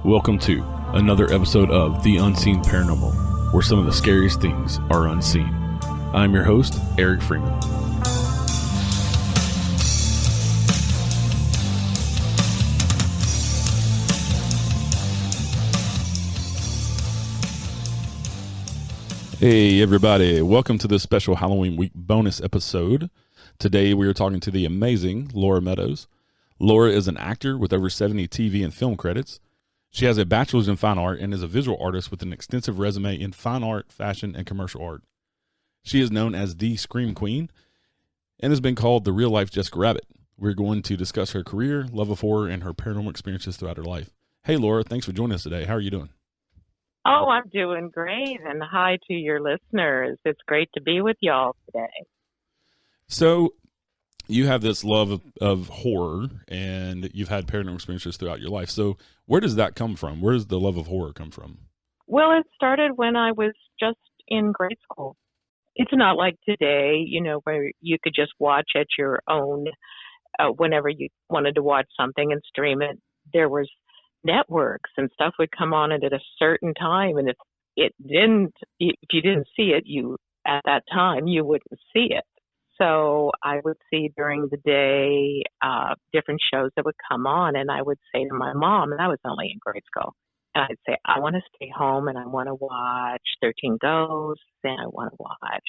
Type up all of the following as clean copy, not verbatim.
Welcome to another episode of The Unseen Paranormal, where some of the scariest things are unseen. I'm your host, Eric Freeman. Hey everybody, welcome to this special Halloween week bonus episode. Today we are talking to the amazing Laura Meadows. Laura is an actor with over 70 TV and film credits. She has a bachelor's in fine art and is a visual artist with an extensive resume in fine art, fashion, and commercial art. She is known as the Scream Queen and has been called the real-life Jessica Rabbit. We're going to discuss her career, love of horror, and her paranormal experiences throughout her life. Hey Laura, thanks for joining us today. How are you doing? Oh, I'm doing great, and hi to your listeners. It's great to be with y'all today. So, you have this love of horror, and you've had paranormal experiences throughout your life. So, where does that come from? Where does the love of horror come from? Well, it started when I was just in grade school. It's not like today, where you could just watch at your own whenever you wanted to watch something and stream it. There was networks and stuff would come on it at a certain time, and if you didn't see it, at that time you wouldn't see it. So I would see during the day different shows that would come on, and I would say to my mom, and I was only in grade school, and I'd say, I want to stay home and I want to watch 13 Ghosts and I want to watch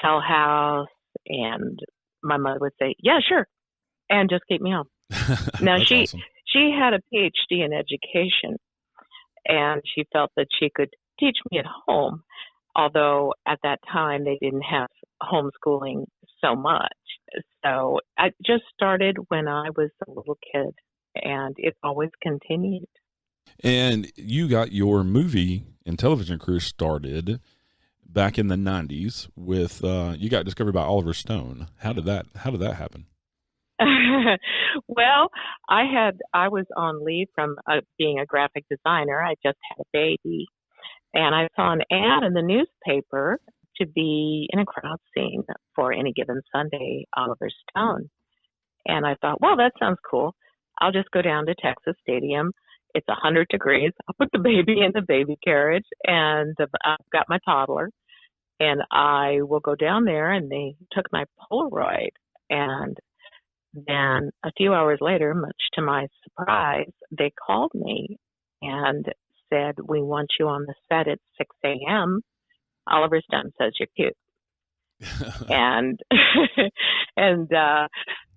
Hell House, and my mother would say, yeah, sure, and just keep me home. Now Awesome. She had a PhD in education, and she felt that she could teach me at home, although at that time they didn't have homeschooling so much. So I just started when I was a little kid, and it always continued. And you got your movie and television career started back in the 90s with, you got discovered by Oliver Stone. How did that happen? Well, I was on leave from being a graphic designer. I just had a baby, and I saw an ad in the newspaper to be in a crowd scene for Any Given Sunday, Oliver Stone. And I thought, well, that sounds cool. I'll just go down to Texas Stadium. It's 100 degrees. I'll put the baby in the baby carriage, and I've got my toddler, and I will go down there. And they took my Polaroid, and then a few hours later, much to my surprise, they called me and said, we want you on the set at 6 a.m. Oliver Stone says you're cute. and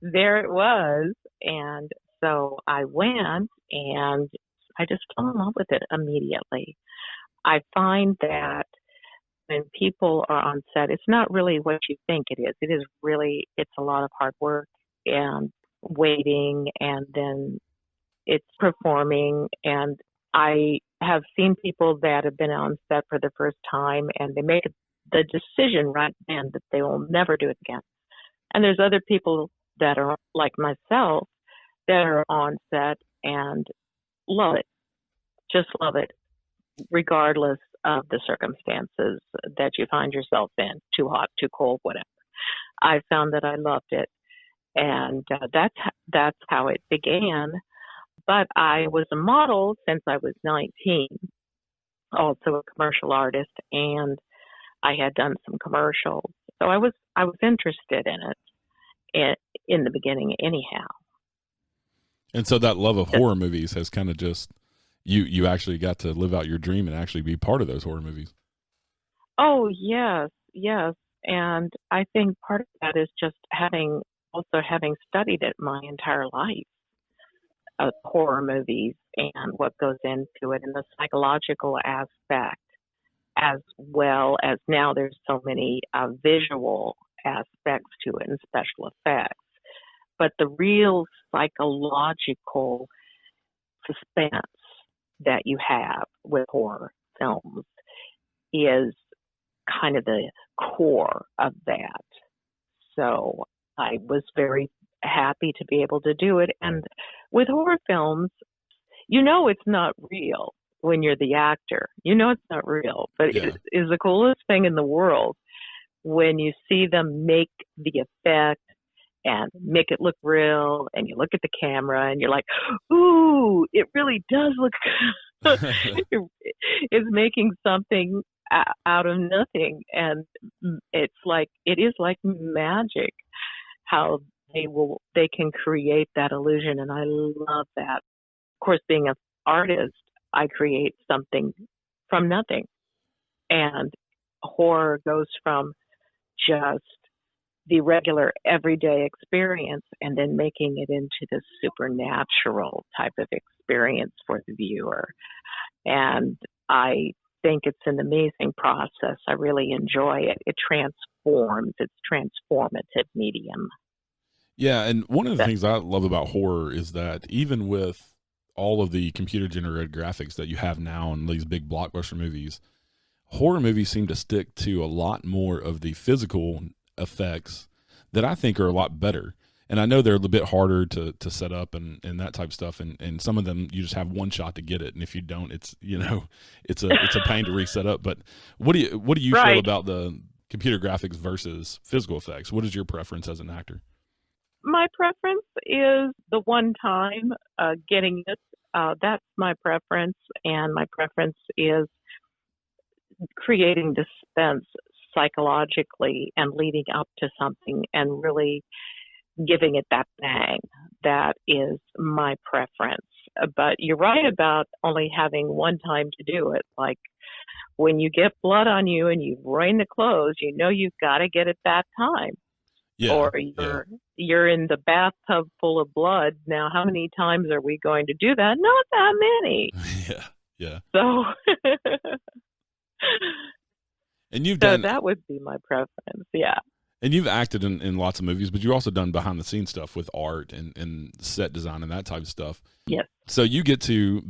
there it was. And so I went, and I just fell in love with it immediately. I find that when people are on set, it's not really what you think it is. It's a lot of hard work and waiting, and then it's performing. And I have seen people that have been on set for the first time, and they make the decision right then that they will never do it again. And there's other people that are like myself that are on set and love it, just love it, regardless of the circumstances that you find yourself in, too hot, too cold, whatever. I found that I loved it. And that's how it began. But I was a model since I was 19, also a commercial artist, and I had done some commercials. So I was interested in it in the beginning anyhow. And so that love of horror movies has kind of just, you actually got to live out your dream and actually be part of those horror movies. Oh, yes. And I think part of that is just having studied it my entire life, horror movies and what goes into it, and the psychological aspect, as well as now there's so many visual aspects to it and special effects. But the real psychological suspense that you have with horror films is kind of the core of that. So I was very happy to be able to do it. And with horror films, it's not real when you're the actor. It's not real, but It is the coolest thing in the world when you see them make the effect and make it look real. And you look at the camera and you're like, ooh, it really does look good. It's making something out of nothing. And it is like magic how they can create that illusion. And I love that. Of course, being an artist, I create something from nothing. And horror goes from just the regular everyday experience and then making it into this supernatural type of experience for the viewer. And I think it's an amazing process. I really enjoy it. It transforms. It's transformative medium. Yeah, and one of the things I love about horror is that even with all of the computer generated graphics that you have now in these big blockbuster movies, horror movies seem to stick to a lot more of the physical effects that I think are a lot better. And I know they're a little bit harder to set up and that type of stuff. And some of them you just have one shot to get it. And if you don't, it's a pain to reset up. But what do you right. feel about the computer graphics versus physical effects? What is your preference as an actor? My preference is the one time getting it. That's my preference. And my preference is creating suspense psychologically and leading up to something and really giving it that bang. That is my preference. But you're right about only having one time to do it. Like when you get blood on you and you've ruined the clothes, you know you've got to get it that time. Yeah, or you're in the bathtub full of blood. Now, how many times are we going to do that? Not that many. Yeah. So, and you've so done that would be my preference. Yeah. And you've acted in lots of movies, but you've also done behind the scenes stuff with art and set design and that type of stuff. Yes. So you get to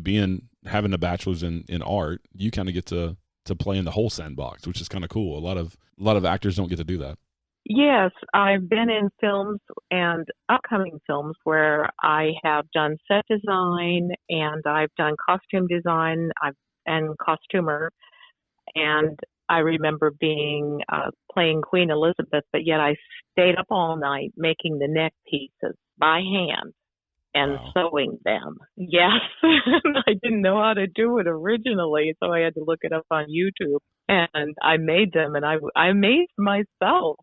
having a bachelor's in art, you kind of get to play in the whole sandbox, which is kind of cool. A lot of actors don't get to do that. Yes, I've been in films and upcoming films where I have done set design and I've done costume design and costumer. And I remember playing Queen Elizabeth, but yet I stayed up all night making the neck pieces by hand and sewing them. Yes, I didn't know how to do it originally, so I had to look it up on YouTube. And I made them, and I amazed myself.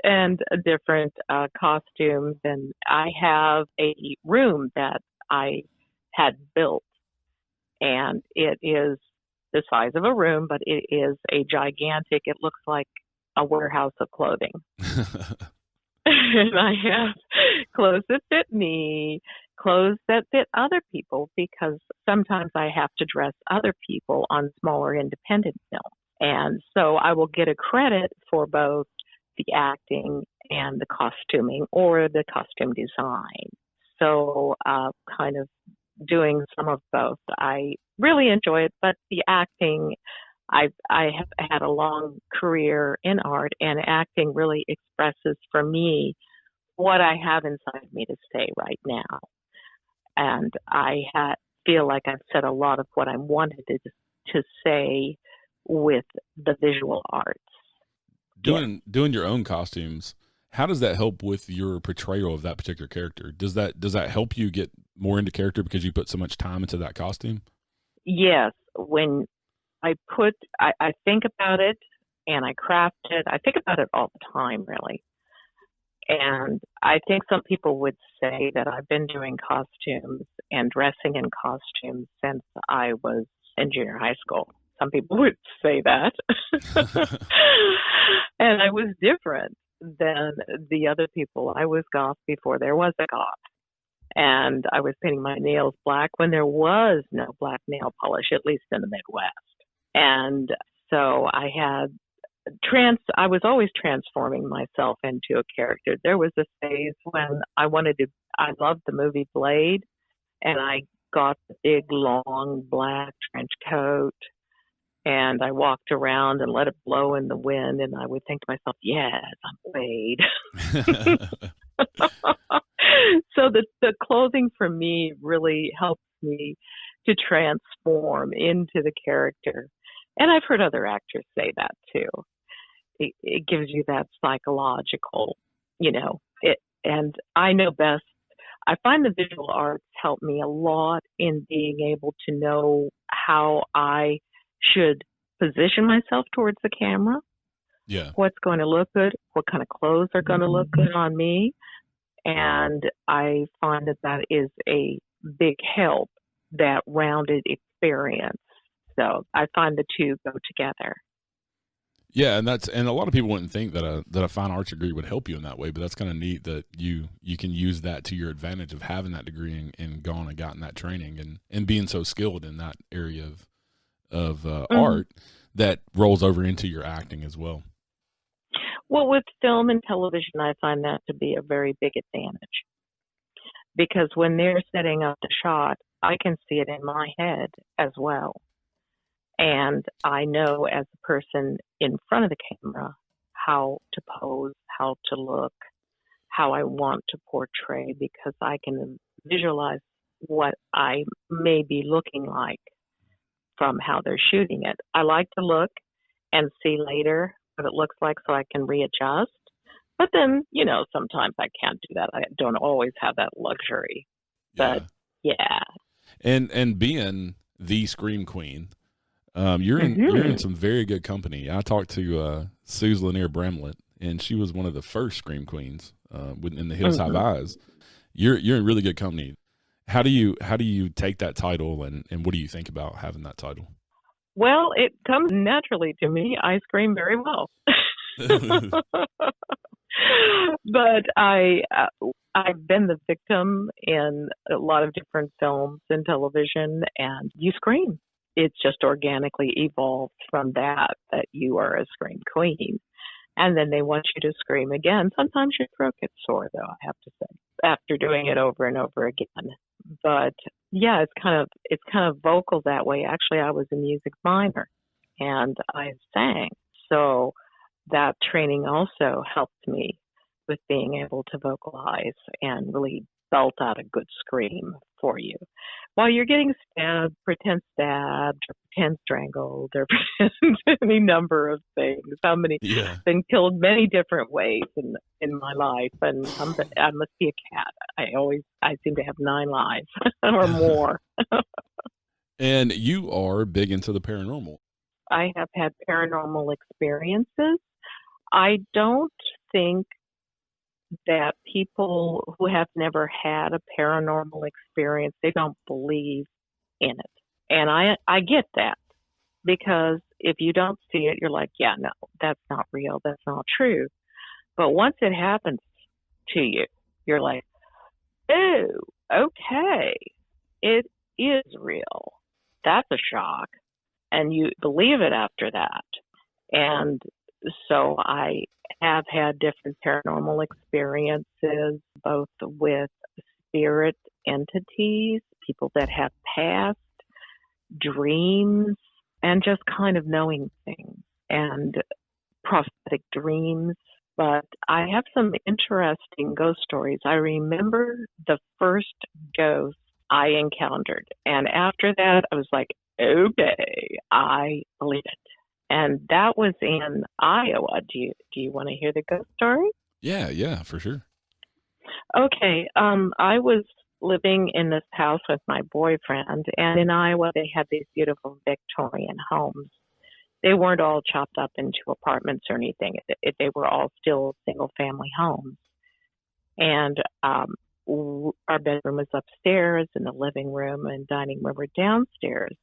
And different costumes, and I have a room that I had built, and it is the size of a room, but it is a gigantic. It looks like a warehouse of clothing. And I have clothes that fit me, clothes that fit other people, because sometimes I have to dress other people on smaller independent films. And so I will get a credit for both the acting and the costuming or the costume design. So kind of doing some of both. I really enjoy it, but the acting, I have had a long career in art, and acting really expresses for me what I have inside me to say right now. And I feel like I've said a lot of what I wanted to say with the visual arts. Doing your own costumes, how does that help with your portrayal of that particular character? Does that help you get more into character because you put so much time into that costume? Yes. When I think about it and I craft it, I think about it all the time, really. And I think some people would say that I've been doing costumes and dressing in costumes since I was in junior high school. Some people would say that. And I was different than the other people. I was goth before there was a goth. And I was painting my nails black when there was no black nail polish, at least in the Midwest. And so I was always transforming myself into a character. There was a phase when I loved the movie Blade, and I got the big, long, black trench coat, and I walked around and let it blow in the wind, and I would think to myself, yes, I'm Blade. So the clothing for me really helps me to transform into the character. And I've heard other actors say that too. it gives you that psychological, it. And I know best. I find the visual arts help me a lot in being able to know how I should position myself towards the camera, Yeah. what's going to look good, what kind of clothes are going to look good on me. And I find that that is a big help, that rounded experience. So I find the two go together. Yeah, and a lot of people wouldn't think that a fine arts degree would help you in that way, but that's kind of neat that you can use that to your advantage of having that degree and gone and gotten that training and being so skilled in that area of art that rolls over into your acting as well. Well, with film and television, I find that to be a very big advantage, because when they're setting up the shot, I can see it in my head as well. And I know as a person in front of the camera how to pose, how to look, how I want to portray, because I can visualize what I may be looking like from how they're shooting it. I like to look and see later what it looks like so I can readjust. But then, sometimes I can't do that. I don't always have that luxury. But yeah. And being the Scream Queen, you're in some very good company. I talked to Suze Lanier Bramlett, and she was one of the first Scream Queens in The Hills Have Eyes. You're in really good company. How do you take that title, and what do you think about having that title? Well, it comes naturally to me. I scream very well. But I've been the victim in a lot of different films and television, and you scream. It's just organically evolved from that you are a scream queen. And then they want you to scream again. Sometimes your throat gets sore, though, I have to say, after doing it over and over again. But yeah, it's kind of vocal that way. Actually, I was a music minor and I sang. So that training also helped me with being able to vocalize and really belt out a good scream for you while you're getting stabbed, pretend stabbed, or pretend strangled, or pretend any number of things. I've been killed many different ways in my life, and I must be a cat. I seem to have 9 lives or more. And you are big into the paranormal. I have had paranormal experiences. I don't think that people who have never had a paranormal experience, they don't believe in it. And I get that, because if you don't see it, you're like, yeah, no, that's not real. That's not true. But once it happens to you, you're like, oh, okay, it is real. That's a shock. And you believe it after that. And so I have had different paranormal experiences, both with spirit entities, people that have passed, dreams, and just kind of knowing things and prophetic dreams. But I have some interesting ghost stories. I remember the first ghost I encountered. And after that, I was like, okay, I believe it. And that was in Iowa. Do you want to hear the ghost story? Yeah, for sure. Okay. I was living in this house with my boyfriend, and in Iowa they had these beautiful Victorian homes. They weren't all chopped up into apartments or anything. They were all still single family homes. And our bedroom was upstairs, and the living room and dining room were downstairs.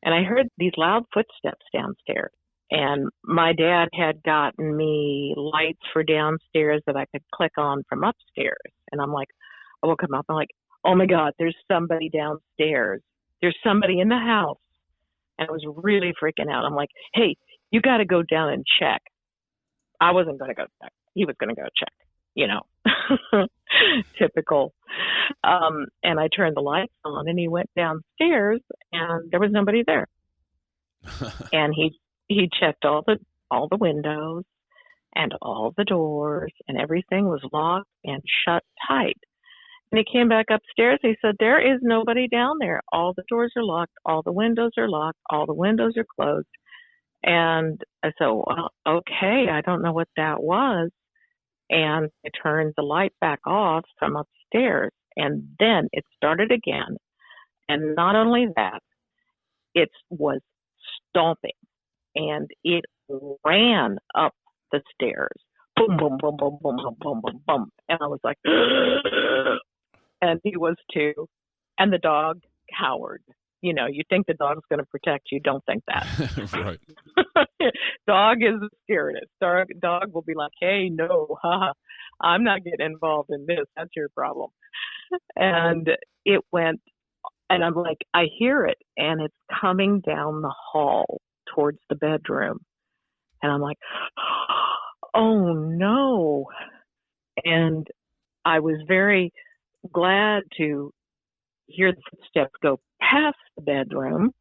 And I heard these loud footsteps downstairs. And my dad had gotten me lights for downstairs that I could click on from upstairs. And I'm like, I woke him up. I'm like, oh my God, there's somebody downstairs. There's somebody in the house. And I was really freaking out. I'm like, hey, you got to go down and check. I wasn't going to go check. He was going to go check, typical. And I turned the lights on, and he went downstairs, and there was nobody there. And he checked all the windows and all the doors, and everything was locked and shut tight. And he came back upstairs. He said, there is nobody down there. All the doors are locked. All the windows are locked. All the windows are closed. And I said, well, okay, I don't know what that was. And I turned the light back off from upstairs. And then it started again. And not only that, it was stomping. And it ran up the stairs. Boom, boom, boom, boom, boom, boom, boom, boom, boom. And I was like, and he was too. And the dog cowered. You know, you think the dog's going to protect you. Don't think that. Right. Dog is the scariest. Dog will be like, hey, no, haha, I'm not getting involved in this. That's your problem. And it went, and I'm like, I hear it, and it's coming down the hall towards the bedroom. And I'm like, oh, no. And I was very glad to hear the footsteps go past the bedroom,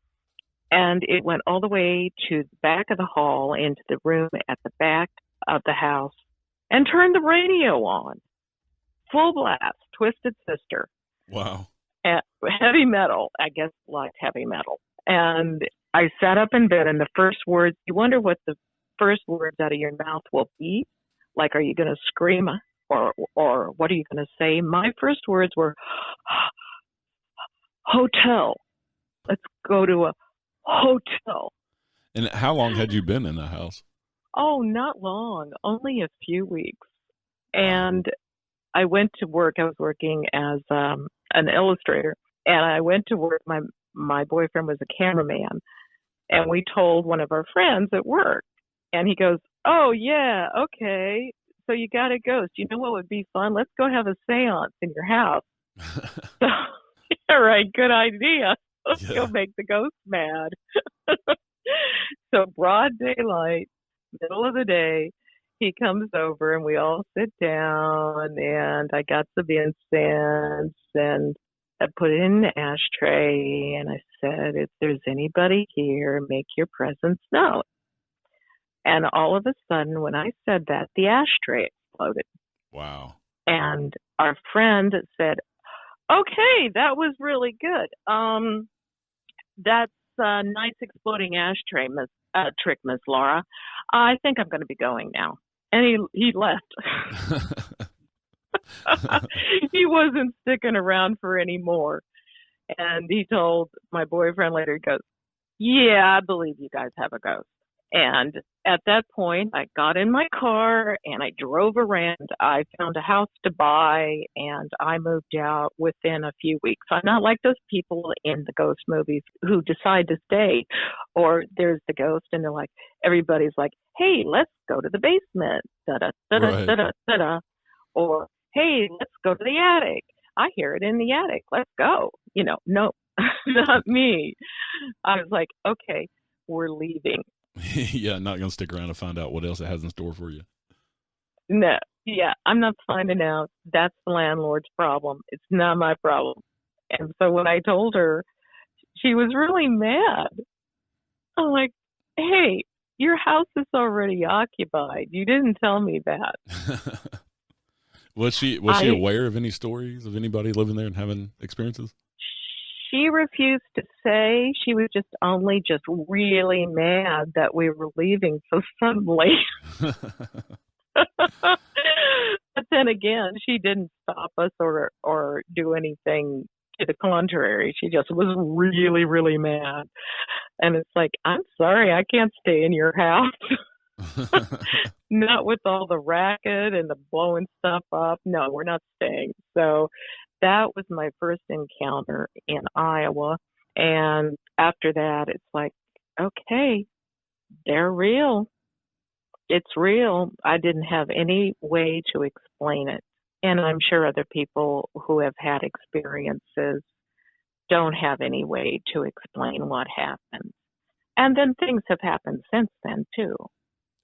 and it went all the way to the back of the hall into the room at the back of the house and turned the radio on. Full blast, Twisted Sister. Wow. Heavy metal. I guess liked heavy metal. And I sat up in bed, and the first words, you wonder what the first words out of your mouth will be? Like, are you going to scream or what are you going to say? My first words were, hotel. Let's go to a hotel. And how long had you been in the house? Oh, not long. Only a few weeks. And I went to work. I was working as an illustrator. And I went to work. My boyfriend was a cameraman. And we told one of our friends at work. And he goes, oh, yeah, okay. So you got a ghost. You know what would be fun? Let's go have a seance in your house. So, all right, good idea. Let's go make the ghost mad. So broad daylight, middle of the day, he comes over and we all sit down, and I got some incense and I put it in the ashtray, and I said, if there's anybody here, make your presence known. And all of a sudden, when I said that, the ashtray exploded. Wow. And our friend said, okay, that was really good. That's a nice exploding ashtray trick, Miss Laura. I think I'm going to be going now. And he left. He wasn't sticking around for any more. And he told my boyfriend later, he goes, yeah, I believe you guys have a ghost. And at that point, I got in my car and I drove around. I found a house to buy, and I moved out within a few weeks. I'm not like those people in the ghost movies who decide to stay, or there's the ghost and they're like, everybody's like, hey, let's go to the basement, da-da. Or, hey, let's go to the attic. I hear it in the attic. Let's go. You know, no, not me. I was like, okay, we're leaving. Yeah, not going to stick around to find out what else it has in store for you. No, yeah, I'm not finding out. That's the landlord's problem. It's not my problem. And so when I told her, she was really mad. I'm like, hey, your house is already occupied. You didn't tell me that. Was she aware of any stories of anybody living there and having experiences? She refused to say. She was just really mad that we were leaving so suddenly. But then again, she didn't stop us or do anything to the contrary. She just was really, really mad. And it's like, I'm sorry, I can't stay in your house. Not with all the racket and the blowing stuff up. No, we're not staying. So that was my first encounter in Iowa. And after that, it's like, okay, they're real. It's real. I didn't have any way to explain it. And I'm sure other people who have had experiences don't have any way to explain what happened. And then things have happened since then, too.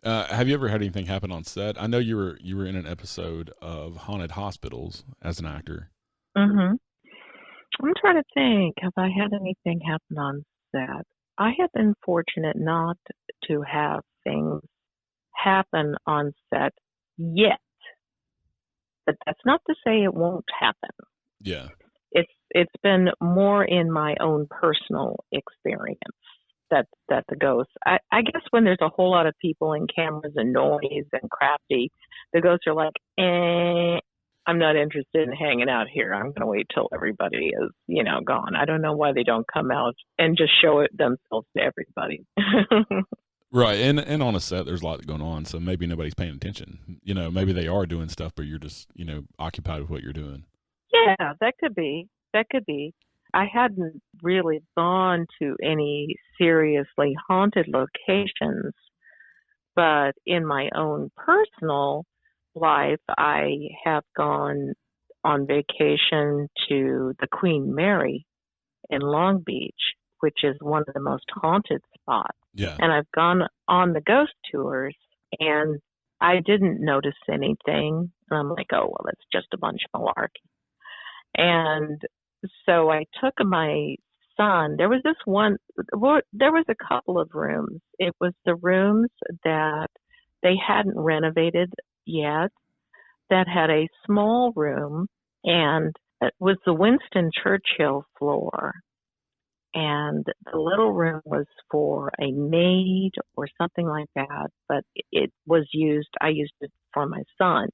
Have you ever had anything happen on set? I know you were in an episode of Haunted Hospitals as an actor. Mm-hmm. I'm trying to think. Have I had anything happen on set? I have been fortunate not to have things happen on set yet. But that's not to say it won't happen. Yeah. It's been more in my own personal experience that the ghosts. I guess when there's a whole lot of people and cameras and noise and crafty, the ghosts are like, I'm not interested in hanging out here. I'm going to wait till everybody is, gone. I don't know why they don't come out and just show it themselves to everybody. Right. And on a set, there's a lot going on. So maybe nobody's paying attention. Maybe they are doing stuff, but you're just, occupied with what you're doing. Yeah, that could be. I hadn't really gone to any seriously haunted locations, but in my own personal life, I have gone on vacation to the Queen Mary in Long Beach, which is one of the most haunted spots. Yeah. And I've gone on the ghost tours, and I didn't notice anything. And I'm like, oh, well, it's just a bunch of malarkey. And so I took my son. There was a couple of rooms. It was the rooms that they hadn't renovated yet, that had a small room, and it was the Winston Churchill floor. And the little room was for a maid or something like that, but I used it for my son.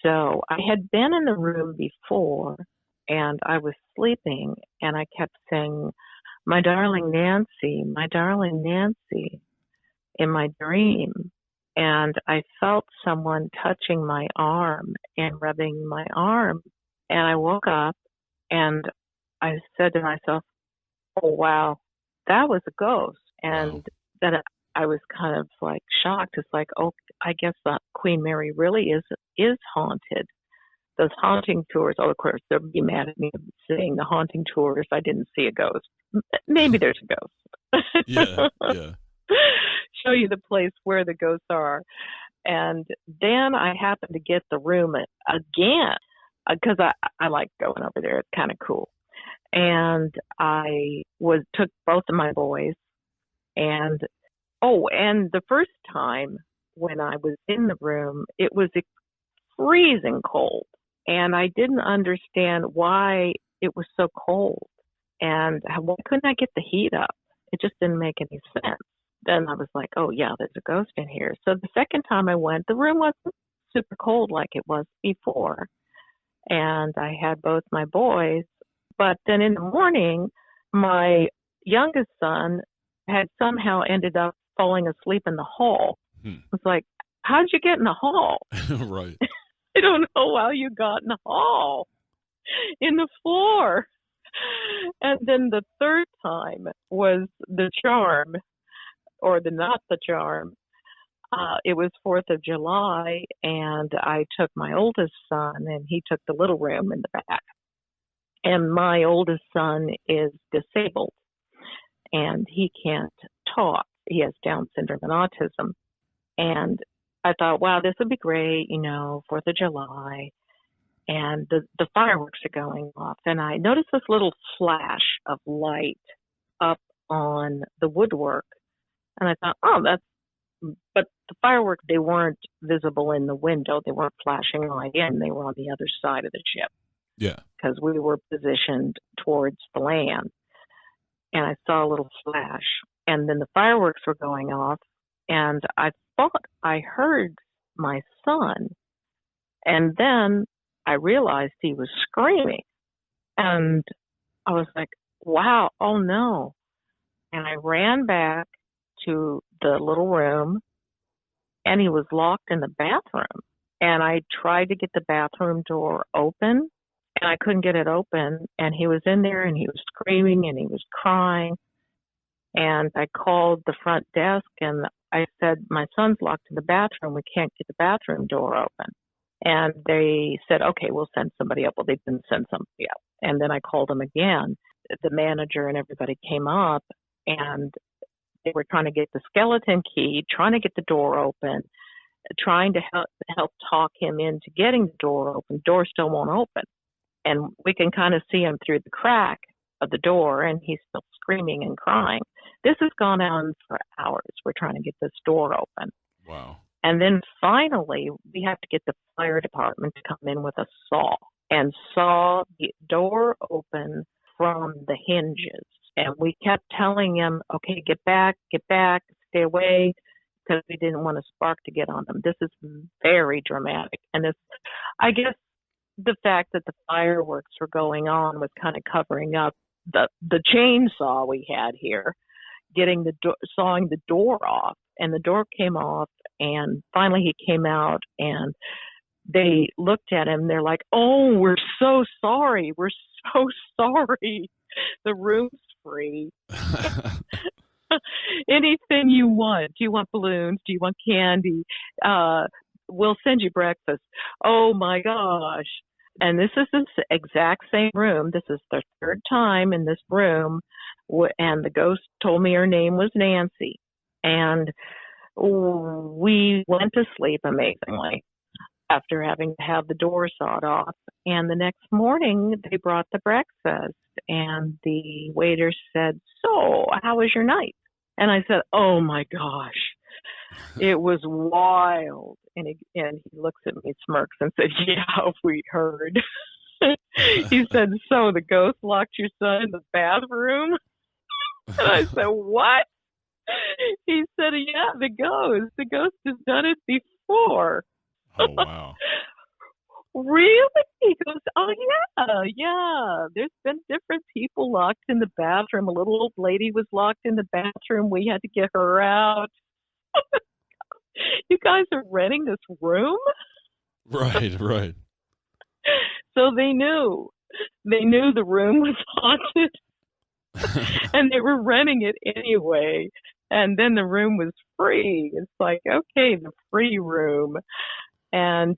So I had been in the room before, and I was sleeping, and I kept saying, my darling Nancy, in my dream. And I felt someone touching my arm and rubbing my arm. And I woke up, and I said to myself, oh, wow, that was a ghost. And Wow. then I was kind of like shocked. It's like, oh, I guess the Queen Mary really is haunted. Those haunting tours, of course, they'll be mad at me saying the haunting tours, I didn't see a ghost. Maybe there's a ghost. Yeah. Show you the place where the ghosts are. And then I happened to get the room again, because I like going over there. It's kind of cool. And I took both of my boys, and the first time when I was in the room, it was freezing cold. And I didn't understand why it was so cold. And why couldn't I get the heat up? It just didn't make any sense. Then I was like, oh, yeah, there's a ghost in here. So the second time I went, the room wasn't super cold like it was before. And I had both my boys. But then in the morning, my youngest son had somehow ended up falling asleep in the hall. I was like, how'd you get in the hall? Right. I don't know how you got in the hall, in the floor. And then the third time was the charm, or not the charm. It was 4th of July, and I took my oldest son, and he took the little room in the back. And my oldest son is disabled, and he can't talk. He has Down syndrome and autism. And I thought, wow, this would be great, 4th of July. And the fireworks are going off. And I noticed this little flash of light up on the woodwork. And I thought, but the fireworks, they weren't visible in the window. They weren't flashing right in. They were on the other side of the ship. Yeah. Because we were positioned towards the land. And I saw a little flash. And then the fireworks were going off. And I thought I heard my son. And then I realized he was screaming. And I was like, wow, oh no. And I ran back to the little room, and he was locked in the bathroom. And I tried to get the bathroom door open, and I couldn't get it open. And he was in there, and he was screaming, and he was crying. And I called the front desk, and I said, my son's locked in the bathroom. We can't get the bathroom door open. And they said, okay, we'll send somebody up. Well, they didn't send somebody up. And then I called them again. The manager and everybody came up, and they were trying to get the skeleton key, trying to get the door open, trying to help talk him into getting the door open. The door still won't open. And we can kind of see him through the crack of the door, and he's still screaming and crying. This has gone on for hours. We're trying to get this door open. Wow. And then finally, we have to get the fire department to come in with a saw and saw the door open from the hinges. And we kept telling him, okay, get back, stay away, because we didn't want a spark to get on them. This is very dramatic. And this, I guess the fact that the fireworks were going on was kind of covering up the chainsaw we had here, sawing the door off. And the door came off, and finally he came out, and they looked at him. They're like, oh, we're so sorry. We're so sorry. The room's free. Anything you want. Do you want balloons? Do you want candy? We'll send you breakfast. Oh my gosh. And this is the exact same room. This is the third time in this room. And the ghost told me her name was Nancy. And we went to sleep amazingly after having to have the door sawed off. And the next morning, they brought the breakfast, and the waiter said, so, how was your night? And I said, oh, my gosh, it was wild. And he looks at me, smirks, and said, yeah, we heard. He said, so the ghost locked your son in the bathroom? And I said, what? He said, yeah, the ghost. The ghost has done it before. Oh, wow. Really? He goes, oh, yeah. There's been different people locked in the bathroom. A little old lady was locked in the bathroom. We had to get her out. You guys are renting this room? Right. So they knew. They knew the room was haunted. And they were renting it anyway. And then the room was free. It's like, okay, the free room. And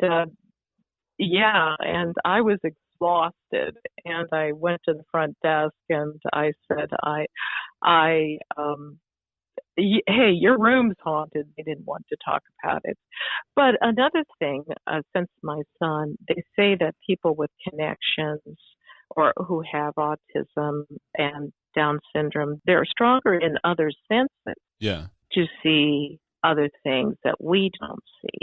and I was exhausted, and I went to the front desk and I said, hey, your room's haunted. They didn't want to talk about it. But another thing, since my son, they say that people with connections or who have autism and Down syndrome, they're stronger in other senses to see other things that we don't see.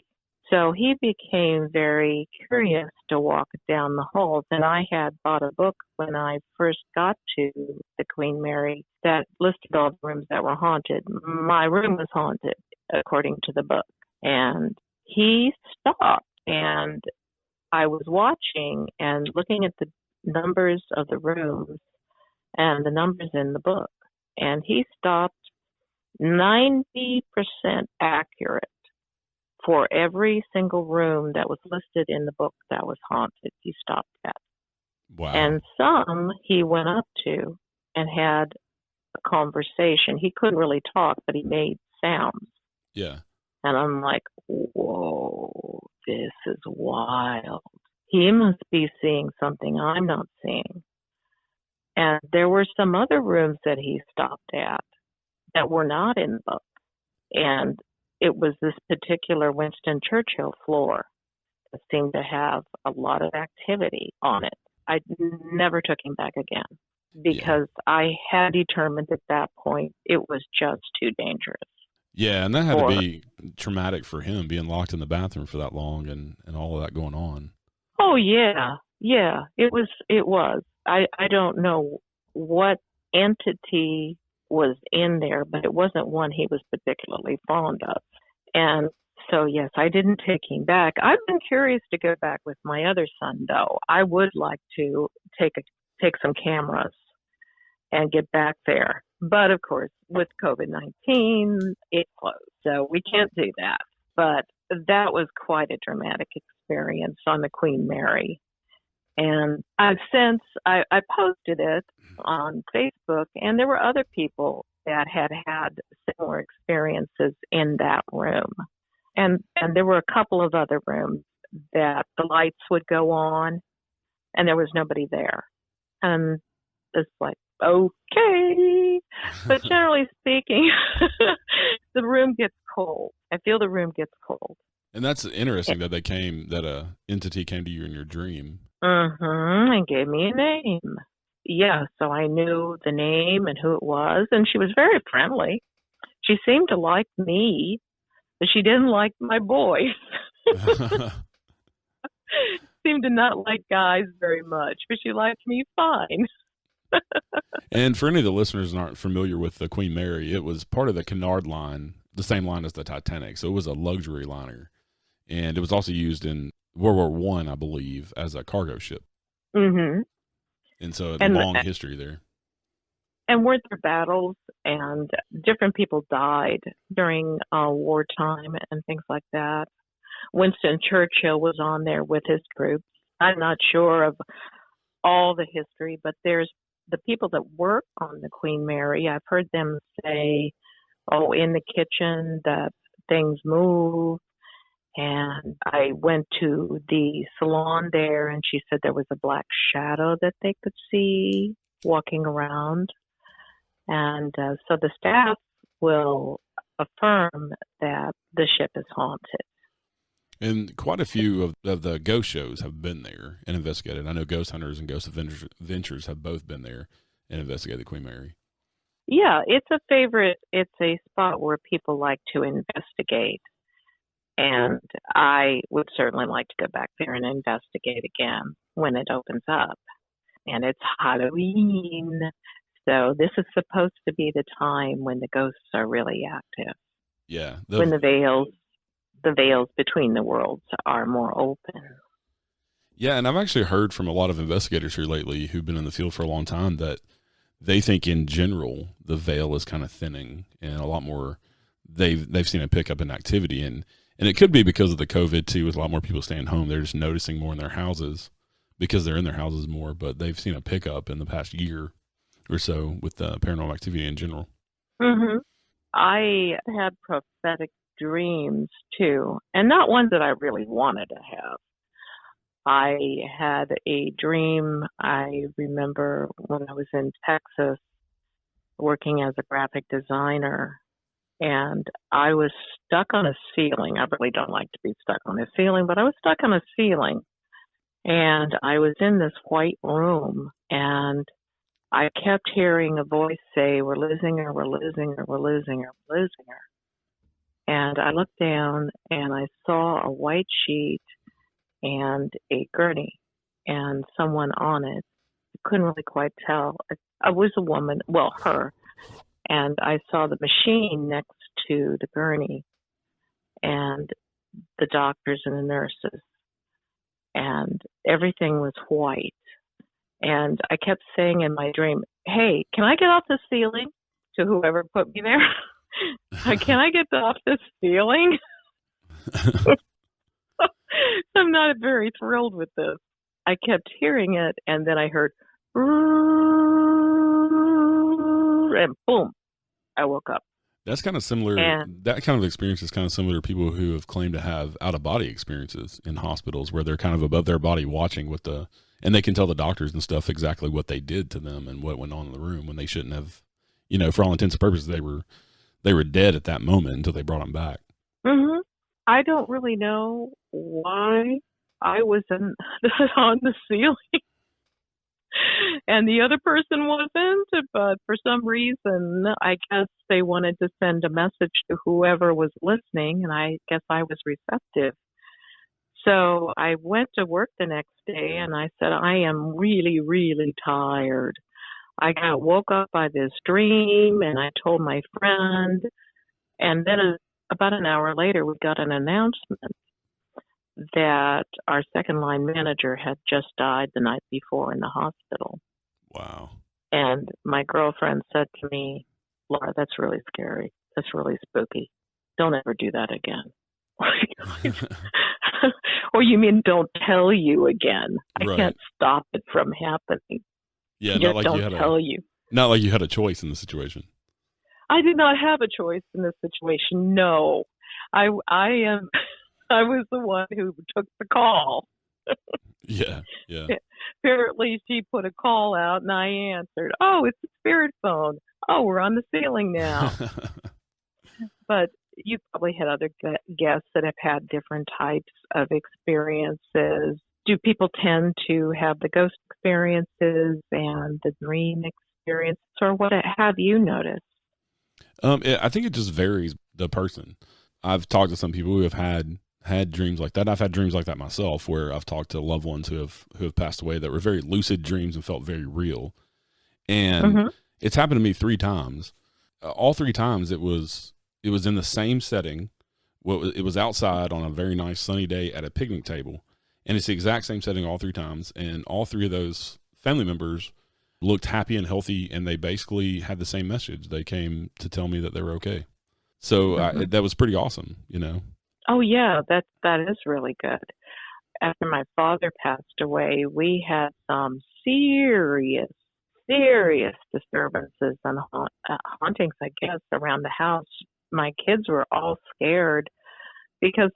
So he became very curious to walk down the halls, and I had bought a book when I first got to the Queen Mary that listed all the rooms that were haunted. My room was haunted, according to the book. And he stopped, and I was watching and looking at the numbers of the rooms and the numbers in the book, and he stopped 90% accurate. For every single room that was listed in the book that was haunted, he stopped at. Wow. And some he went up to and had a conversation. He couldn't really talk, but he made sounds. Yeah. And I'm like, whoa, this is wild. He must be seeing something I'm not seeing. And there were some other rooms that he stopped at that were not in the book. And it was this particular Winston Churchill floor that seemed to have a lot of activity on it. I never took him back again because I had determined at that point it was just too dangerous. Yeah, and that had to be traumatic for him, being locked in the bathroom for that long and all of that going on. Oh, yeah. Yeah, it was. I don't know what entity was in there, but it wasn't one he was particularly fond of. And so, yes, I didn't take him back. I've been curious to go back with my other son, though. I would like to take some cameras and get back there. But, of course, with COVID-19, it closed. So we can't do that. But that was quite a dramatic experience on the Queen Mary. And I've since I posted it on Facebook, and there were other people that had similar experiences in that room. And there were a couple of other rooms that the lights would go on, and there was nobody there. And it's like, okay. But generally speaking, the room gets cold. I feel the room gets cold. And that's interesting that a entity came to you in your dream. And gave me a name. Yeah, so I knew the name and who it was, and she was very friendly. She seemed to like me, but she didn't like my boys. Seemed to not like guys very much, but she liked me fine. And for any of the listeners that aren't familiar with the Queen Mary, it was part of the Cunard line, the same line as the Titanic. So it was a luxury liner. And it was also used in World War One, I believe, as a cargo ship. Hmm. And so a And long history there. and weren't there battles and different people died during wartime and things like that. Winston Churchill was on there with his troops. I'm not sure of all the history, but there's the people that work on the Queen Mary. I've heard them say, "Oh, in the kitchen that things move." And I went to the salon there, and she said there was a black shadow that they could see walking around. And so the staff will affirm that the ship is haunted. And quite a few of the ghost shows have been there and investigated. I know Ghost Hunters and Ghost Adventures have both been there and investigated the Queen Mary. Yeah, it's a favorite. It's a spot where people like to investigate. And I would certainly like to go back there and investigate again when it opens up. And it's Halloween. So this is supposed to be the time when the ghosts are really active. Yeah. When the veils between the worlds are more open. Yeah, and I've actually heard from a lot of investigators here lately who've been in the field for a long time that they think in general the veil is kind of thinning and a lot more they've seen a pickup in activity, and it could be because of the COVID too, with a lot more people staying home. They're just noticing more in their houses because they're in their houses more, but they've seen a pickup in the past year or so with paranormal activity in general. Mm-hmm. I had prophetic dreams too, and not ones that I really wanted to have. I had a dream. I remember when I was in Texas working as a graphic designer, and I was stuck on a ceiling. I really don't like to be stuck on a ceiling, but I was stuck on a ceiling, and I was in this white room, and I kept hearing a voice say, "We're losing her, we're losing her, we're losing her, we're losing her." And I looked down and I saw a white sheet and a gurney and someone on it. I couldn't really quite tell. I was a woman, well, her. And I saw the machine next to the gurney and the doctors and the nurses. And everything was white. And I kept saying in my dream, "Hey, can I get off the ceiling?" to whoever put me there. "Can I get off the ceiling?" I'm not very thrilled with this. I kept hearing it, and then I heard, and boom, I woke up. That's kind of similar. That kind of experience is kind of similar to people who have claimed to have out-of-body experiences in hospitals where they're kind of above their body watching and they can tell the doctors and stuff exactly what they did to them and what went on in the room when they shouldn't have, for all intents and purposes, they were dead at that moment until they brought them back. Mm-hmm. I don't really know why I was on the ceiling and the other person wasn't, but for some reason, I guess they wanted to send a message to whoever was listening, and I guess I was receptive. So I went to work the next day, and I said, "I am really, really tired. I got woke up by this dream," and I told my friend, and then about an hour later, we got an announcement that our second line manager had just died the night before in the hospital. Wow. And my girlfriend said to me, "Laura, that's really scary. That's really spooky. Don't ever do that again." Or you mean don't tell you again? I can't stop it from happening. Yeah, not like Not like you had a choice in the situation. I did not have a choice in this situation. No, I am. I was the one who took the call. Yeah. Apparently, she put a call out, and I answered. "Oh, it's a spirit phone. Oh, we're on the ceiling now." But you probably had other guests that have had different types of experiences. Do people tend to have the ghost experiences and the dream experience, or what have you noticed? I think it just varies the person. I've talked to some people who have had dreams like that. I've had dreams like that myself, where I've talked to loved ones who have passed away that were very lucid dreams and felt very real. And Mhm. it's happened to me 3 times. All 3 times it was in the same setting. Well, it was outside on a very nice sunny day at a picnic table, and it's the exact same setting all 3 times. And all 3 of those family members looked happy and healthy, and they basically had the same message. They came to tell me that they were okay. So Mhm. that was pretty awesome, you know. Oh yeah, that is really good. After my father passed away, we had some serious disturbances and hauntings, I guess, around the house. My kids were all scared because,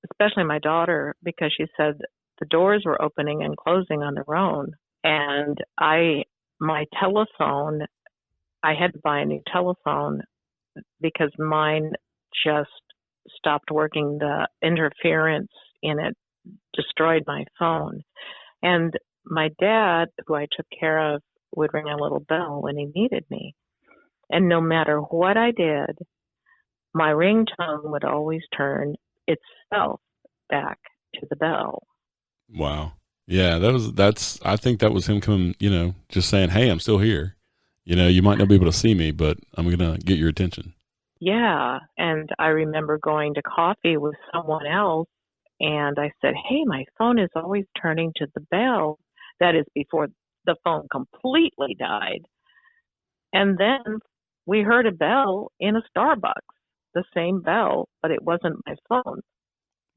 especially my daughter, because she said the doors were opening and closing on their own. And my telephone, I had to buy a new telephone because mine just stopped working. The interference in it destroyed my phone. And my dad, who I took care of, would ring a little bell when he needed me. And no matter what I did, my ringtone would always turn itself back to the bell. Wow. Yeah, that's I think that was him coming, you know, just saying, "Hey, I'm still here. You know, you might not be able to see me, but I'm going to get your attention." Yeah. And I remember going to coffee with someone else, and I said, "Hey, my phone is always turning to the bell." That is before the phone completely died. And then we heard a bell in a Starbucks, the same bell, but it wasn't my phone.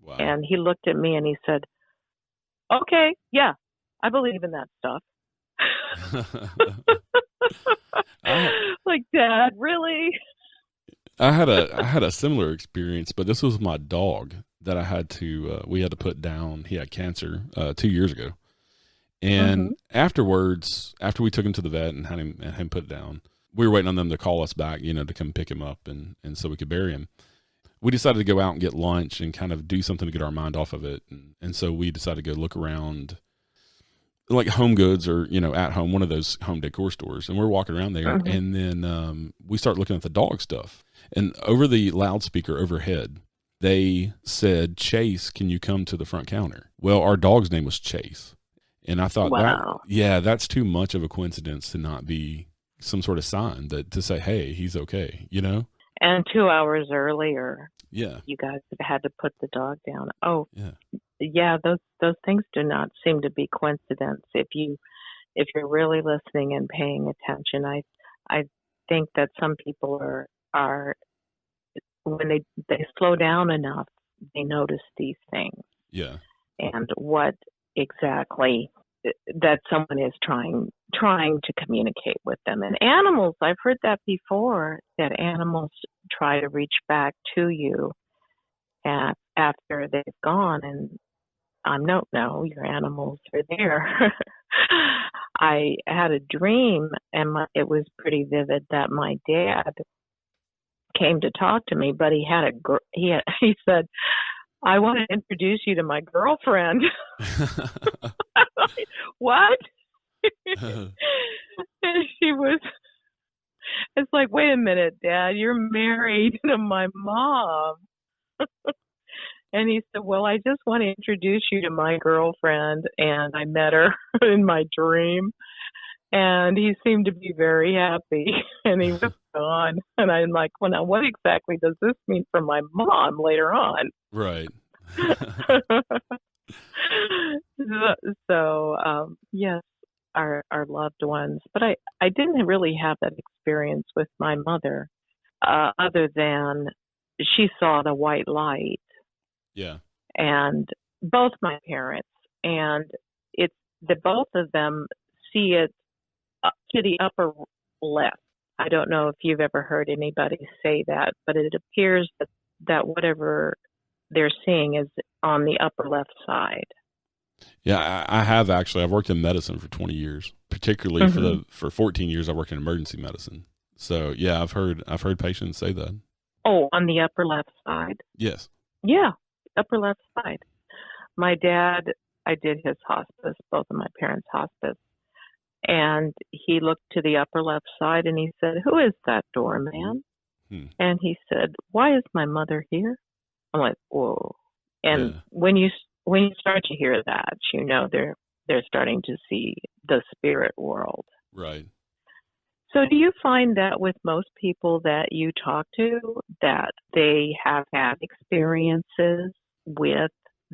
Wow. And he looked at me and he said, "Okay, yeah, I believe in that stuff." I Like, Dad, really? I had a similar experience, but this was my dog that I had to we had to put down. He had cancer 2 years ago, and Mhm. afterwards, after we took him to the vet and had him put down, we were waiting on them to call us back, you know, to come pick him up and so we could bury him. We decided to go out and get lunch and kind of do something to get our mind off of it, and so we decided to go look around like Home Goods or, you know, At Home, one of those home decor stores. And we're walking around there, Mhm. and then we start looking at the dog stuff. And over the loudspeaker overhead, they said, "Chase, can you come to the front counter?" Well, our dog's name was Chase. And I thought Wow. yeah, that's too much of a coincidence to not be some sort of sign that to say, "Hey, he's okay," you know? And 2 hours earlier, Yeah. you guys had to put the dog down. Oh, Yeah. yeah, those things do not seem to be coincidence. If you're really listening and paying attention, I think that some people are when they slow down enough, they notice these things Yeah. and what exactly that someone is trying to communicate with them. And animals, I've heard that before, that animals try to reach back to you after they've gone, and no, your animals are there. I had a dream, and it was pretty vivid, that my dad came to talk to me, but he said, "I want to introduce you to my girlfriend." I'm like, what? And she was. It's like, wait a minute, Dad, you're married to my mom. And he said, "Well, I just want to introduce you to my girlfriend." And I met her in my dream. And he seemed to be very happy. And he was gone. And I'm like, well, now what exactly does this mean for my mom later on? Right. So, yes, our loved ones. But I didn't really have that experience with my mother, other than she saw the white light, Yeah. and both my parents, and it's the both of them see it up to the upper left. I don't know if you've ever heard anybody say that, but it appears that whatever they're seeing is on the upper left side. Yeah, I have actually. I've worked in medicine for 20 years, particularly Hmm. for 14 years I worked in emergency medicine. So, yeah, I've heard patients say that. Oh, on the upper left side. Yes. Yeah, upper left side. My dad, I did his hospice, both of my parents' hospice, and he looked to the upper left side and he said, "Who is that doorman?" Hmm. And he said, "Why is my mother here?" I'm like, "Whoa!" And Yeah. when you start to hear that, they're starting to see the spirit world. Right. So do you find that with most people that you talk to that they have had experiences with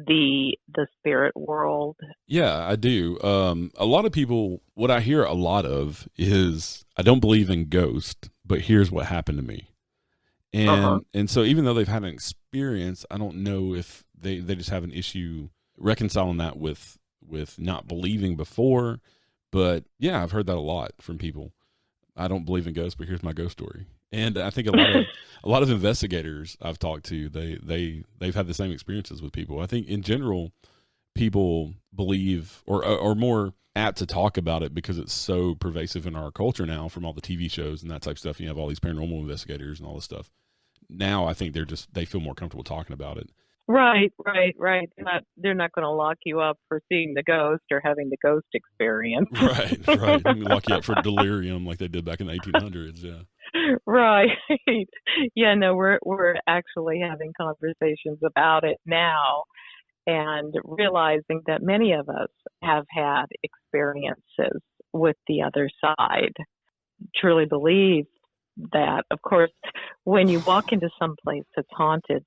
the spirit world? Yeah, I do. A lot of people, what I hear a lot of is, I don't believe in ghosts, but here's what happened to me. Uh-huh. And so even though they've had an experience, I don't know if they just have an issue reconciling that with not believing before. But yeah, I've heard that a lot from people. I don't believe in ghosts, but here's my ghost story. And I think a lot of investigators I've talked to, they've had the same experiences with people. I think in general, people believe or are more apt to talk about it because it's so pervasive in our culture now from all the TV shows and that type of stuff. You have all these paranormal investigators and all this stuff. Now I think they feel more comfortable talking about it. Right, right, right. They're not going to lock you up for seeing the ghost or having the ghost experience. Right, right. Lock you up for delirium like they did back in the 1800s. Yeah. Right. Yeah, no, we're actually having conversations about it now and realizing that many of us have had experiences with the other side. Truly believe that, of course, when you walk into some place that's haunted,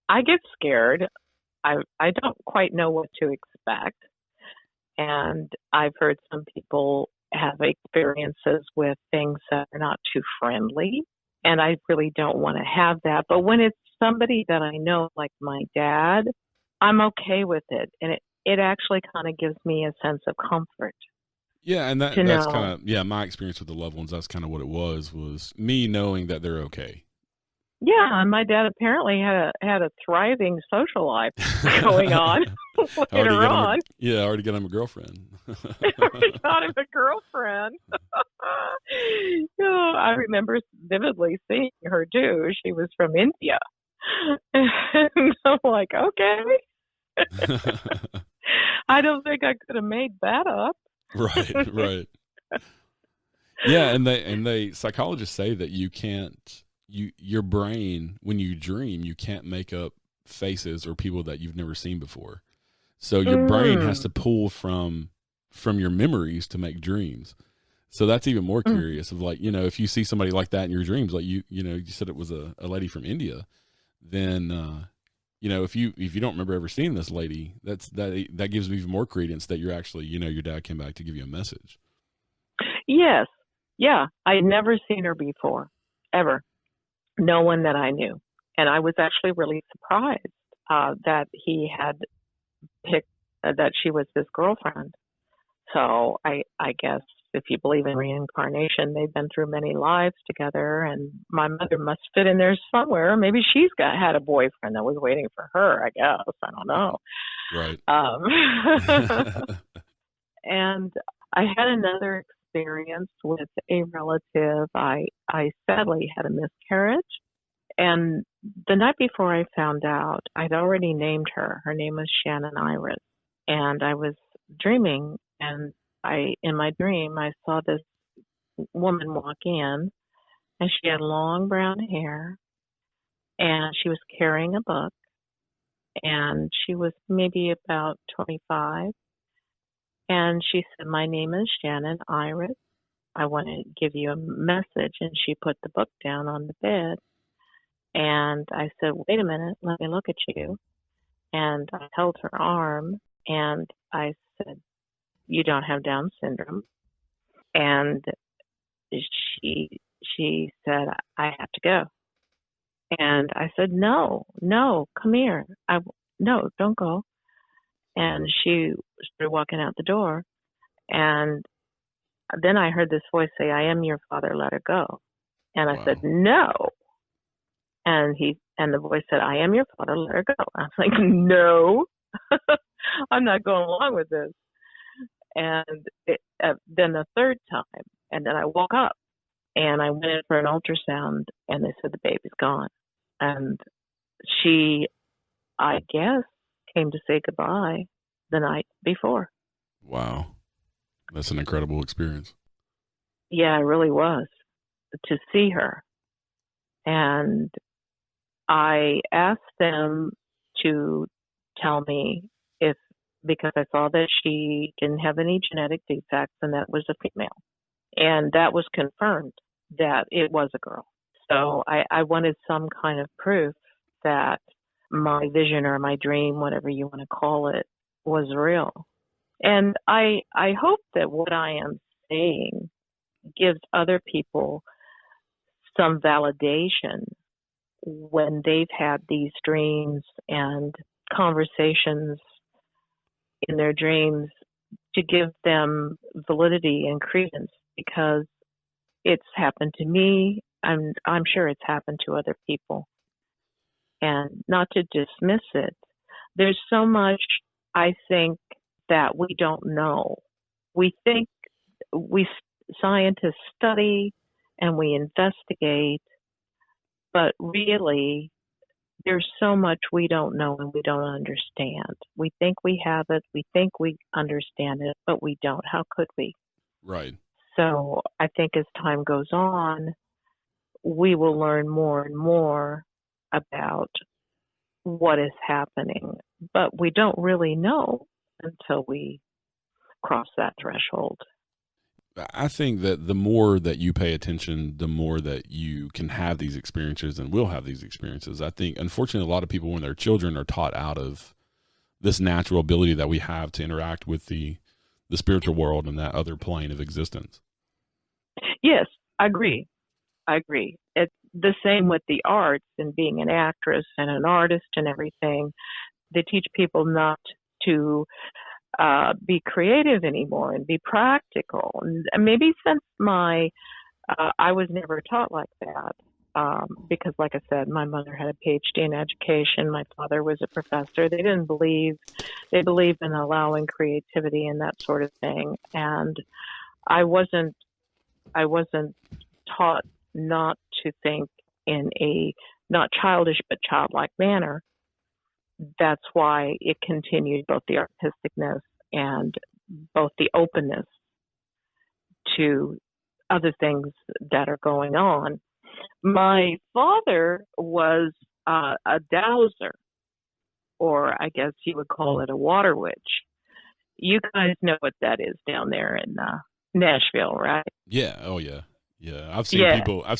I get scared. I don't quite know what to expect. And I've heard some people have experiences with things that are not too friendly. And I really don't want to have that. But when it's somebody that I know, like my dad, I'm okay with it. And it actually kind of gives me a sense of comfort Yeah, and to that's know. kind of, yeah, my experience with the loved ones. That's kind of what it was me knowing that they're okay. Yeah, and my dad apparently had a thriving social life going on later on. I already got him a girlfriend. He got him a girlfriend. Oh, I remember vividly seeing her too. She was from India. And I'm like, okay. I don't think I could have made that up. Right, right. Yeah, and they psychologists say that you can't, your brain, when you dream, you can't make up faces or people that you've never seen before. So your brain has Mm, to pull from your memories to make dreams. So that's even more mm, curious of, like, if you see somebody like that in your dreams, like you said it was a lady from India, then if you don't remember ever seeing this lady, that gives me even more credence that you're actually, your dad came back to give you a message. yes. Yeah. I had never seen her before, ever. No one that I knew. And I was actually really surprised that he had picked that she was his girlfriend. So I guess if you believe in reincarnation, they've been through many lives together, and my mother must fit in there somewhere. Maybe she's got had a boyfriend that was waiting for her. I guess I don't know. Right. And I had another experience with a relative. I sadly had a miscarriage, and the night before I found out, I'd already named her. Her name was Shannon Iris, and I was dreaming, and in my dream, I saw this woman walk in, and she had long brown hair, and she was carrying a book, and she was maybe about 25, and she said, "My name is Shannon Iris. I want to give you a message." And she put the book down on the bed, and I said, "Wait a minute, let me look at you." And I held her arm, and I said, "You don't have Down syndrome." And she said, "I have to go." And I said, "No, no, come here. No, don't go." And she started walking out the door, and then I heard this voice say, "I am your father, let her go." And I said, Wow. "No." And the voice said, "I am your father, let her go." I was like, "No." I'm not going along with this. And then the third time, and then I woke up and I went in for an ultrasound, and they said the baby's gone. And she, I guess, came to say goodbye the night before. Wow. That's an incredible experience. Yeah, it really was to see her. And I asked them to tell me if, because I saw that she didn't have any genetic defects and that was a female. And that was confirmed that it was a girl. So I wanted some kind of proof that my vision or my dream, whatever you want to call it, was real. And I hope that what I am saying gives other people some validation when they've had these dreams and conversations in their dreams, to give them validity and credence, because it's happened to me. I'm sure it's happened to other people. And not to dismiss it, there's so much, I think, that we don't know. We think we scientists study and we investigate, but really there's so much we don't know and we don't understand. We think we have it, we think we understand it, but we don't. How could we? Right. So I think as time goes on, we will learn more and more about what is happening, but we don't really know until we cross that threshold. I think that the more that you pay attention, the more that you can have these experiences and will have these experiences. I think, unfortunately, a lot of people, when they're children, are taught out of this natural ability that we have to interact with the spiritual world and that other plane of existence. Yes, I agree. I agree. It's the same with the arts and being an actress and an artist and everything. They teach people not to be creative anymore and be practical. And maybe since I was never taught like that, because, like I said, my mother had a PhD in education. My father was a professor. They believed in allowing creativity and that sort of thing. And I wasn't taught not to think in a not childish but childlike manner. That's why it continued, both the artisticness and both the openness to other things that are going on. My father was a dowser, or I guess you would call it a water witch. You guys know what that is down there in Nashville, right? Yeah. Oh yeah. Yeah. Yeah. I've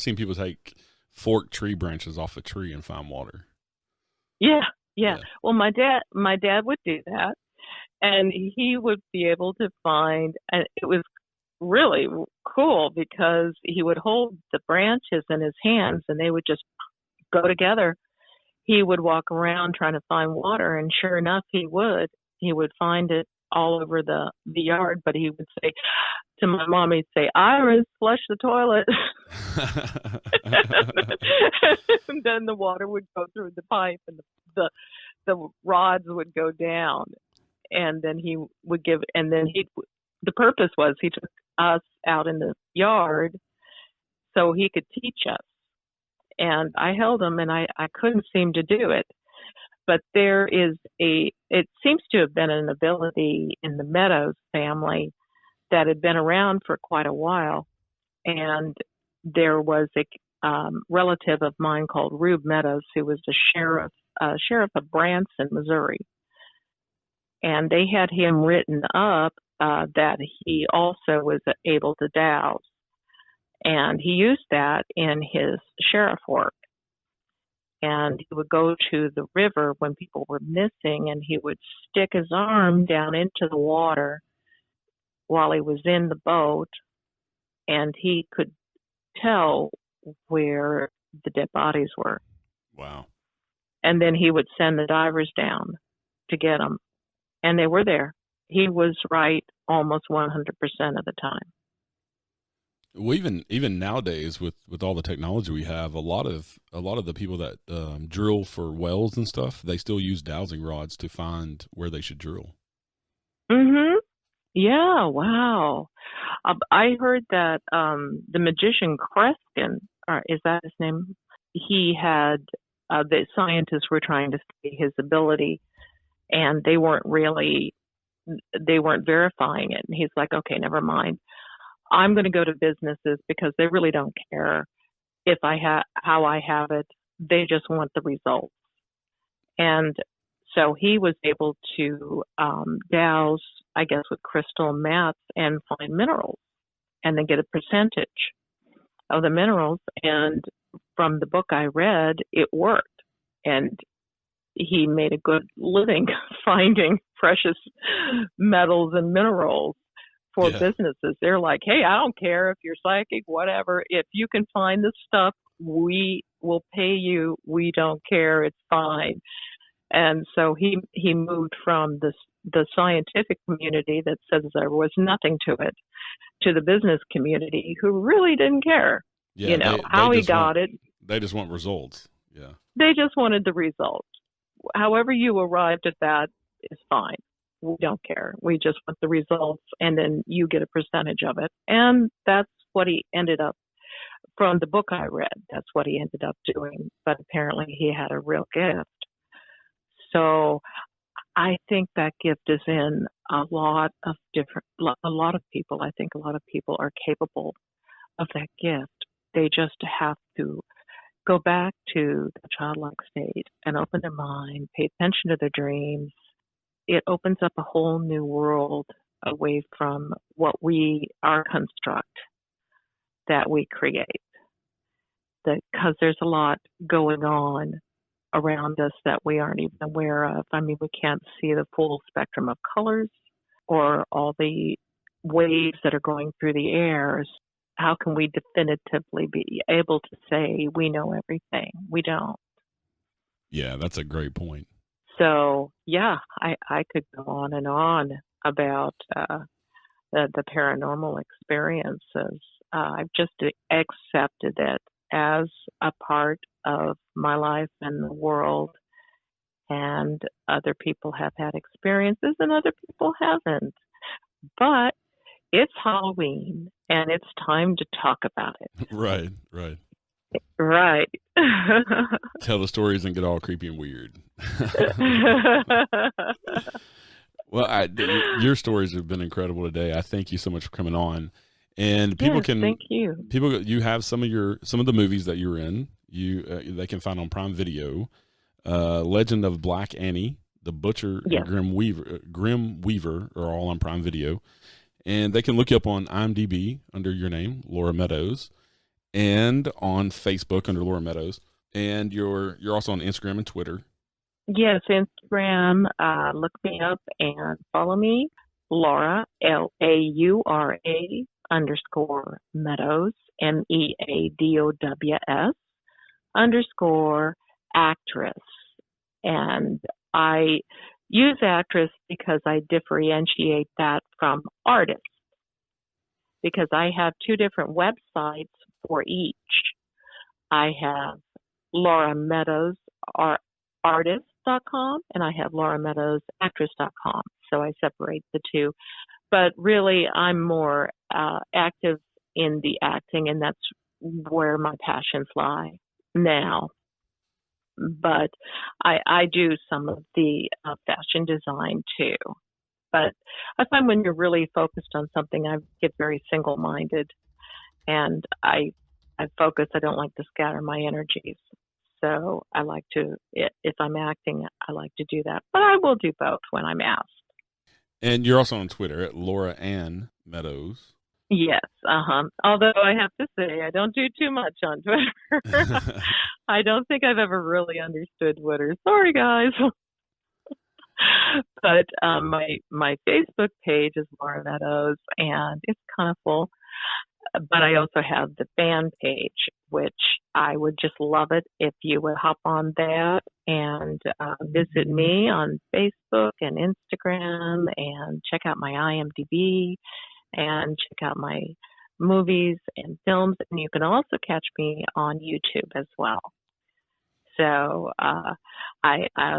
seen people take forked tree branches off a tree and find water. Yeah. Yeah. Well, my dad would do that, and he would be able to find, and it was really cool because he would hold the branches in his hands and they would just go together. He would walk around trying to find water, and sure enough, he would find it all over the yard. But he would say to my mom, he'd say, "Iris, flush the toilet." And then the water would go through the pipe, and the rods would go down, and then he would give, and then the purpose was he took us out in the yard so he could teach us. And I held him, and I couldn't seem to do it. But it seems to have been an ability in the Meadows family that had been around for quite a while. And there was a relative of mine called Rube Meadows, who was the sheriff of Branson, Missouri. And they had him written up that he also was able to douse. And he used that in his sheriff work. And he would go to the river when people were missing, and he would stick his arm down into the water while he was in the boat, and he could tell where the dead bodies were. Wow. And then he would send the divers down to get them, and they were there. He was right almost 100% of the time. Well, even nowadays with all the technology we have, a lot of the people that drill for wells and stuff, they still use dowsing rods to find where they should drill. Mhm. Yeah. Wow. I heard that the magician Kreskin, or is that his name? He had the scientists were trying to study his ability, and they weren't verifying it. And he's like, okay, never mind. I'm going to go to businesses because they really don't care if how I have it. They just want the results. And so he was able to douse, I guess, with crystal meth and find minerals. and then get a percentage of the minerals. And from the book I read, it worked. And he made a good living finding precious metals and minerals for businesses. They're like, hey, I don't care if you're psychic, whatever. If you can find this stuff, we will pay you. We don't care. It's fine. And so he moved from the scientific community that says there was nothing to it to the business community who really didn't care. Yeah, how he got it. They just want results. Yeah. They just wanted the results. However you arrived at that is fine. We don't care. We just want the results, and then you get a percentage of it. And that's what he ended up, from the book I read, that's what he ended up doing. But apparently he had a real gift. So I think that gift is in a lot of people. I think a lot of people are capable of that gift. They just have to go back to the childlike state and open their mind, pay attention to their dreams. It opens up a whole new world away from our construct that we create. Because there's a lot going on around us that we aren't even aware of. I mean, we can't see the full spectrum of colors or all the waves that are going through the air. How can we definitively be able to say we know everything? We don't. Yeah, that's a great point. So, yeah, I could go on and on about the paranormal experiences. I've just accepted it as a part of my life and the world, and other people have had experiences and other people haven't. But it's Halloween, and it's time to talk about it. Right. Right. Tell the stories and get all creepy and weird. Well, your stories have been incredible today. I thank you so much for coming on. And people thank you. You have some of the movies that you're in. They can find on Prime Video. Legend of Black Annie, The Butcher, and Grim Weaver are all on Prime Video. And they can look you up on IMDb under your name, Laura Meadows, and on Facebook under Laura Meadows. And you're also on Instagram and Twitter. Yes, Instagram. Look me up and follow me, Laura, LAURA _Meadows, MEADOWS _actress. And I use actress because I differentiate that from artist, because I have two different websites for each. I have Laura Meadows artist.com and I have Laura Meadows actress.com. So I separate the two. But really, I'm more active in the acting, and that's where my passions lie now. But I do some of the fashion design too. But I find when you're really focused on something, I get very single-minded, and I focus. I don't like to scatter my energies. So I like to, if I'm acting, I like to do that. But I will do both when I'm asked. And you're also on Twitter at Laura Ann Meadows. Yes, Although I have to say, I don't do too much on Twitter. I don't think I've ever really understood Twitter. Sorry, guys. But my Facebook page is Laura Meadows, and it's kind of full. But I also have the fan page, which I would just love it if you would hop on that and visit me on Facebook and Instagram and check out my IMDb and check out my movies and films. And you can also catch me on YouTube as well. So I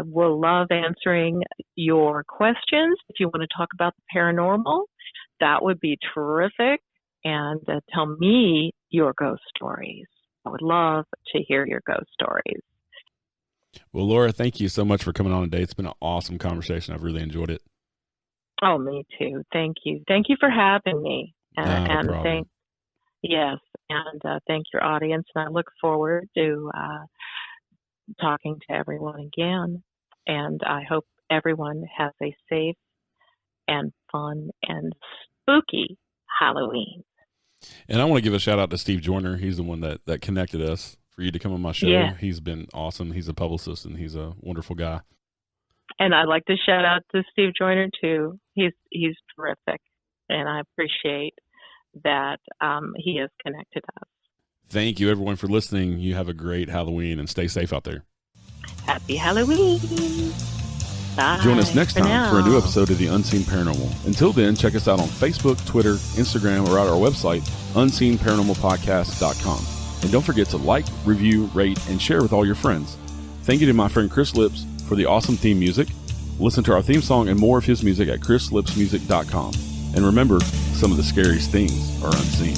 will love answering your questions. If you want to talk about the paranormal, that would be terrific. And tell me your ghost stories. I would love to hear your ghost stories. Well, Laura, thank you so much for coming on today. It's been an awesome conversation. I've really enjoyed it. Oh, me too. Thank you. Thank you for having me. No problem. Thank your audience. And I look forward to talking to everyone again. And I hope everyone has a safe and fun and spooky Halloween. And I want to give a shout out to Steve Joyner. He's the one that connected us for you to come on my show. Yeah. He's been awesome. He's a publicist and he's a wonderful guy. And I'd like to shout out to Steve Joyner too. He's terrific, and I appreciate that he has connected us. Thank you, everyone, for listening. You have a great Halloween and stay safe out there. Happy Halloween. Bye. Join us next time for a new episode of The Unseen Paranormal. Until then, check us out on Facebook, Twitter, Instagram, or at our website, unseenparanormalpodcast.com. And don't forget to like, review, rate, and share with all your friends. Thank you to my friend Chris Lips for the awesome theme music. Listen to our theme song and more of his music at chrislipsmusic.com. And remember, some of the scariest things are unseen.